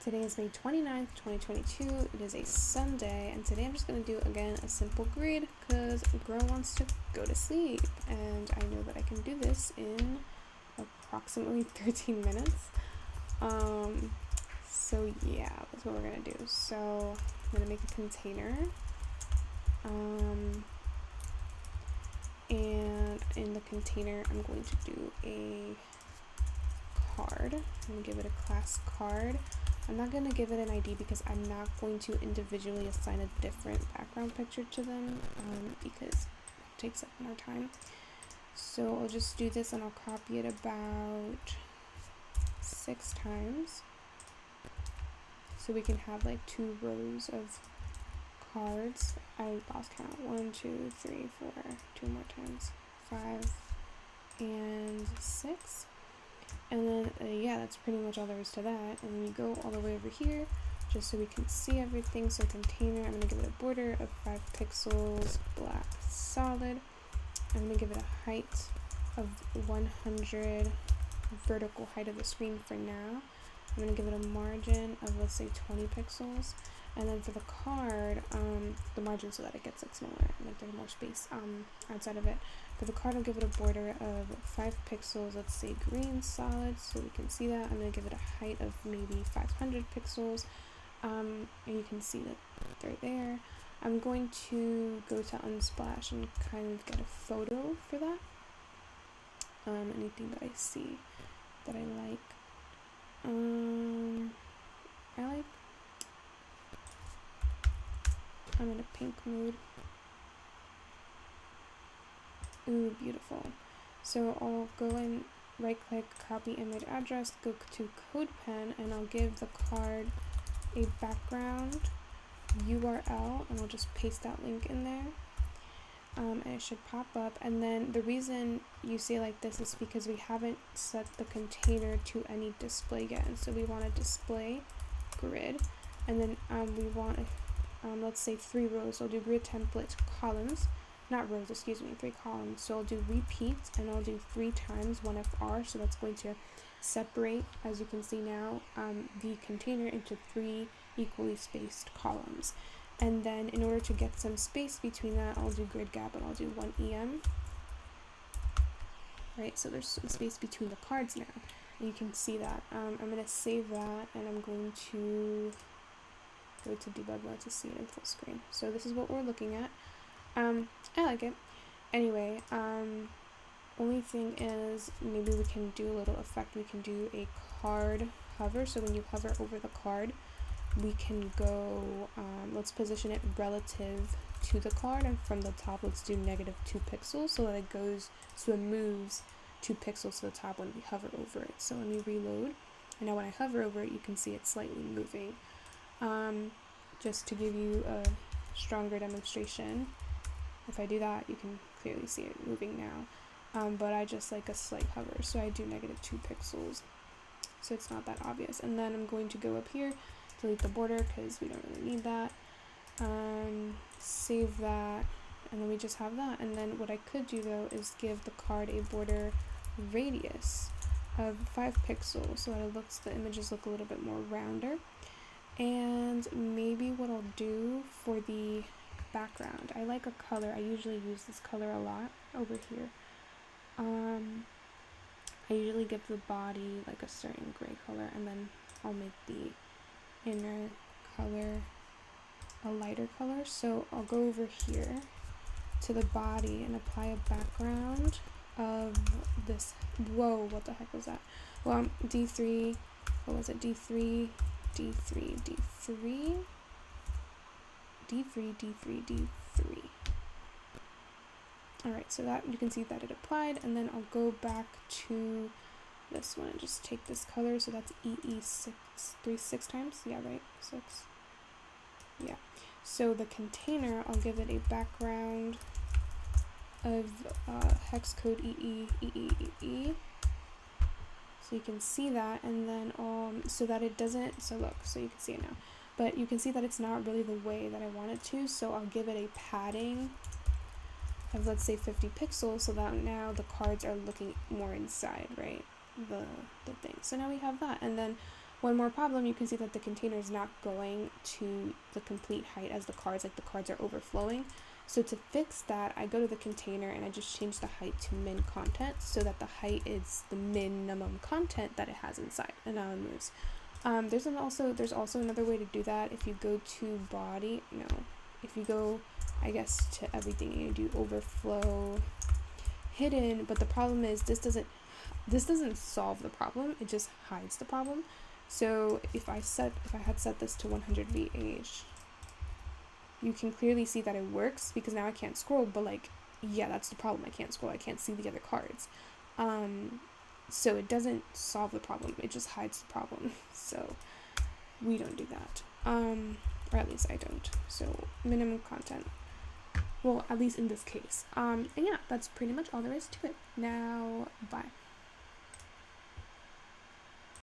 Today is May 29th, 2022. It is a Sunday, and today I'm just going to do, again, a simple grid because girl wants to go to sleep, and I know that I can do this in approximately 13 minutes. So yeah, that's what we're going to do. So I'm going to make a container, and in the container I'm going to do a card. I'm going to give it a class card. I'm not going to give it an ID because I'm not going to individually assign a different background picture to them because it takes up more time. So I'll just do this and I'll copy it about 6 times. So we can have like 2 rows of cards. I lost count. 1, 2, 3, 4, 2 more times. 5 and 6. And then, yeah, that's pretty much all there is to that. And then you go all the way over here, just so we can see everything. So container, I'm going to give it a border of 5 pixels, black solid. I'm going to give it a height of 100, vertical height of the screen for now. I'm going to give it a margin of, let's say, 20 pixels. And then for the card, the margin so that it gets like smaller, like there's more space outside of it. For the card, I'll give it a border of 5 pixels, let's say green solid, so we can see that. I'm going to give it a height of maybe 500 pixels, and you can see that they're there. I'm going to go to Unsplash and kind of get a photo for that. Anything that I see that I like. I'm in a pink mood. Ooh, beautiful. So I'll go and right click, copy image address, go to CodePen, and I'll give the card a background URL, and I'll just paste that link in there. And it should pop up. And then the reason you see it like this is because we haven't set the container to any display yet. And so we want a display grid, and then we want let's say 3 rows. So I'll do grid template columns, not rows, excuse me, 3 columns. So I'll do repeat, and I'll do 3 times 1FR. So that's going to separate, as you can see now, the container into 3 equally spaced columns. And then in order to get some space between that, I'll do grid gap, and I'll do 1EM. Right, so there's some space between the cards now. And you can see that. I'm going to save that, and I'm going to go to debug mode to see it in full screen. So this is what we're looking at. I like it. Anyway, only thing is maybe we can do a little effect. We can do a card hover. So when you hover over the card, we can go, let's position it relative to the card, and from the top let's do -2 pixels so that it moves 2 pixels to the top when we hover over it. So let me reload, and now when I hover over it, you can see it's slightly moving. Just to give you a stronger demonstration, if I do that, you can clearly see it moving now. But I just like a slight hover, so I do -2 pixels, so it's not that obvious. And then I'm going to go up here, delete the border because we don't really need that. Save that, and then we just have that. And then what I could do though is give the card a border radius of 5 pixels so that the images look a little bit more rounder. And maybe what I'll do for the background, I like a color. I usually use this color a lot over here. I usually give the body like a certain gray color, and then I'll make the inner color a lighter color. So I'll go over here to the body and apply a background of this. Whoa, what the heck was that? Well, D3, what was it? D3. Alright, so that you can see that it applied, and then I'll go back to this one and just take this color. So that's EE6 times, yeah, right, 6, yeah. So the container, I'll give it a background of hex code EE. So you can see that, and then so that it doesn't, so look, so you can see it now, but you can see that it's not really the way that I want it to. So I'll give it a padding of, let's say, 50 pixels, so that now the cards are looking more inside, right, the thing. So now we have that, and then One more problem, you can see that the container is not going to the complete height as the cards, like the cards are overflowing. So to fix that, I go to the container and I just change the height to min content so that the height is the minimum content that it has inside, and now it moves. There's also another way to do that. If you go to body, no, if you go, I guess, to everything and you do overflow hidden, but the problem is this doesn't solve the problem, it just hides the problem. So if I had set this to 100 VH, you can clearly see that it works because now I can't scroll, but like, yeah, that's the problem. I can't scroll. I can't see the other cards. So it doesn't solve the problem. It just hides the problem. So we don't do that. Or at least I don't. So minimum content. Well, at least in this case. And yeah, that's pretty much all there is to it. Now, bye.